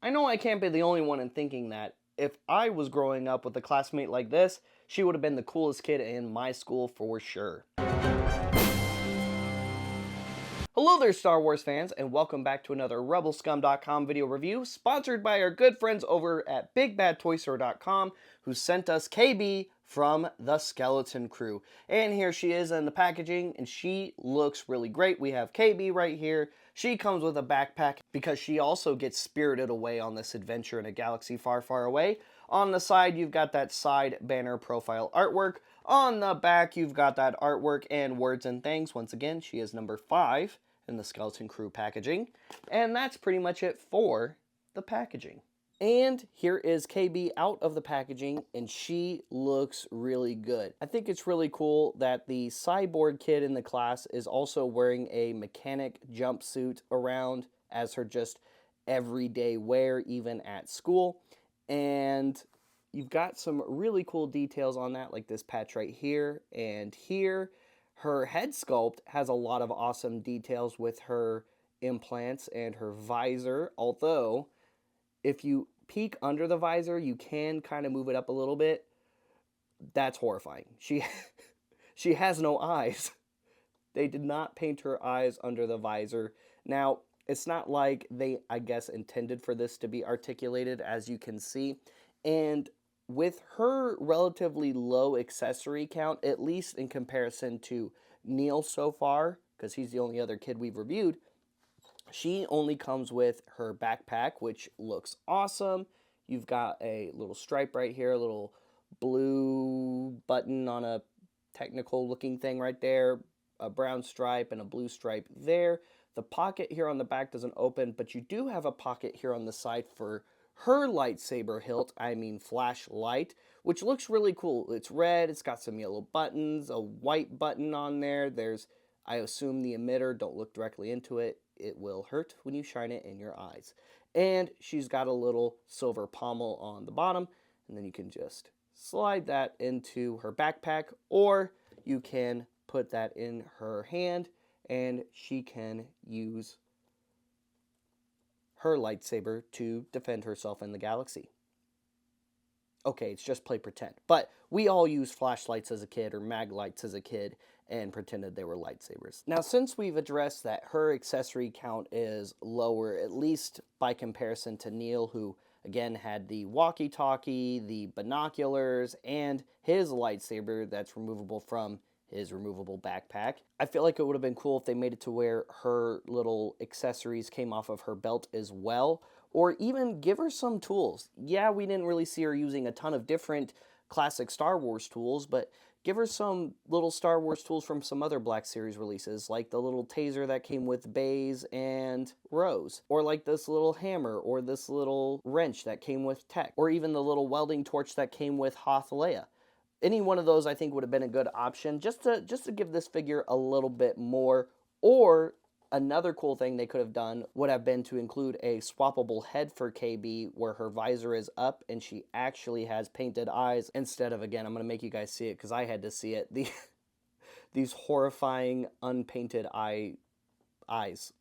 I know I can't be the only one in thinking that if I was growing up with a classmate like this, she would have been the coolest kid in my school for sure. Hello there, Star Wars fans, and welcome back to another RebelScum.com video review, sponsored by our good friends over at BigBadToyStore.com, who sent us KB from the Skeleton Crew. And here she is in the packaging, and she looks really great. We have KB right here. She comes with a backpack because she also gets spirited away on this adventure in a galaxy far, far away. On the side, you've got that side banner profile artwork. On the back, you've got that artwork and words and things. Once again, she is number 5 in the Skeleton Crew packaging. And that's pretty much it for the packaging. And here is KB out of the packaging, and she looks really good. I think it's really cool that the cyborg kid in the class is also wearing a mechanic jumpsuit around as her just everyday wear, even at school. And you've got some really cool details on that, like this patch right here and here. Her head sculpt has a lot of awesome details with her implants and her visor, although if you peek under the visor, you can kind of move it up a little bit. That's horrifying. She has no eyes. They did not paint her eyes under the visor. Now, it's not like they, I guess, intended for this to be articulated, as you can see. And with her relatively low accessory count, at least in comparison to Neil so far, because he's the only other kid we've reviewed, she only comes with her backpack, which looks awesome. You've got a little stripe right here, a little blue button on a technical looking thing right there, a brown stripe and a blue stripe there. The pocket here on the back doesn't open, but you do have a pocket here on the side for her lightsaber hilt, flashlight, which looks really cool. It's red, it's got some yellow buttons, a white button on there. There's, I assume, the emitter. Don't look directly into it. It will hurt when you shine it in your eyes. And she's got a little silver pommel on the bottom, and then you can just slide that into her backpack, or you can put that in her hand, and she can use her lightsaber to defend herself in the galaxy. Okay, it's just play pretend. But we all used flashlights as a kid, or mag lights as a kid, and pretended they were lightsabers. Now, since we've addressed that her accessory count is lower, at least by comparison to Neil, who, again, had the walkie-talkie, the binoculars, and his lightsaber that's removable from his removable backpack. I feel like it would have been cool if they made it to where her little accessories came off of her belt as well, or even give her some tools. Yeah, we didn't really see her using a ton of different classic Star Wars tools, but give her some little Star Wars tools from some other Black Series releases, like the little taser that came with Baze and Rose, or like this little hammer, or this little wrench that came with Tech, or even the little welding torch that came with Hoth Leia. Any one of those I think would have been a good option, just to give this figure a little bit more. Or another cool thing they could have done would have been to include a swappable head for KB where her visor is up and she actually has painted eyes instead of, again, I'm going to make you guys see it because I had to see it, these horrifying unpainted eyes.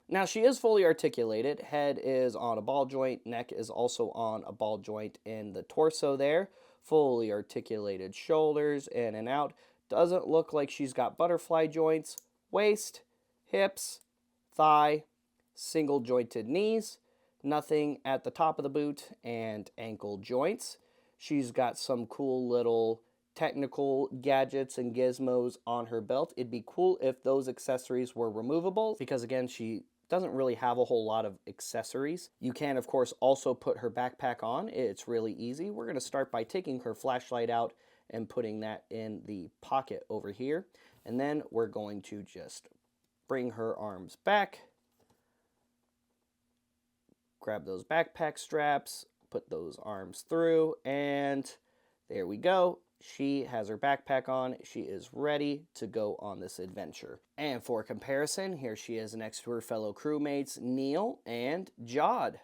Now, she is fully articulated. Head is on a ball joint. Neck is also on a ball joint in the torso there. Fully articulated shoulders in and out. Doesn't look like she's got butterfly joints. Waist, hips, thigh, single jointed knees. Nothing at the top of the boot and ankle joints. She's got some cool little technical gadgets and gizmos on her belt. It'd be cool if those accessories were removable because, again, she doesn't really have a whole lot of accessories. You can, of course, also put her backpack on. It's really easy. We're going to start by taking her flashlight out and putting that in the pocket over here. And then we're going to just bring her arms back, grab those backpack straps, put those arms through, and there we go. She has her backpack on. She is ready to go on this adventure. And for comparison, here she is next to her fellow crewmates, Neil and Jod.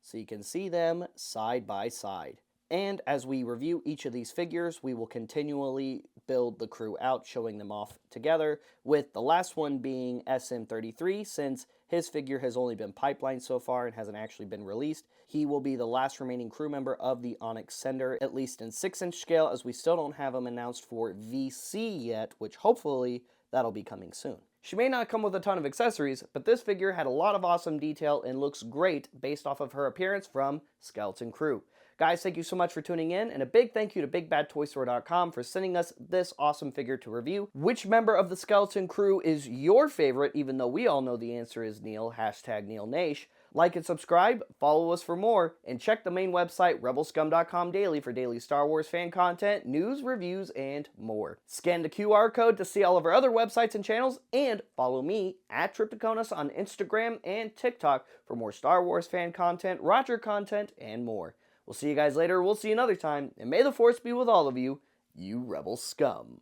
So you can see them side by side. And as we review each of these figures, we will continually build the crew out, showing them off together, with the last one being SM33, since His figure has only been pipelined so far and hasn't actually been released. He will be the last remaining crew member of the Onyx Sender, at least in 6-inch scale, as we still don't have him announced for VC yet, which hopefully that'll be coming soon. She may not come with a ton of accessories, but this figure had a lot of awesome detail and looks great based off of her appearance from Skeleton Crew. Guys, thank you so much for tuning in, and a big thank you to BigBadToyStore.com for sending us this awesome figure to review. Which member of the Skeleton Crew is your favorite, even though we all know the answer is Neil, #NeilNash? Like and subscribe, follow us for more, and check the main website, RebelScum.com daily for daily Star Wars fan content, news, reviews, and more. Scan the QR code to see all of our other websites and channels, and follow me at Triptychonus on Instagram and TikTok for more Star Wars fan content, Roger content, and more. We'll see you guys later, we'll see you another time, and may the Force be with all of you, you Rebel Scum.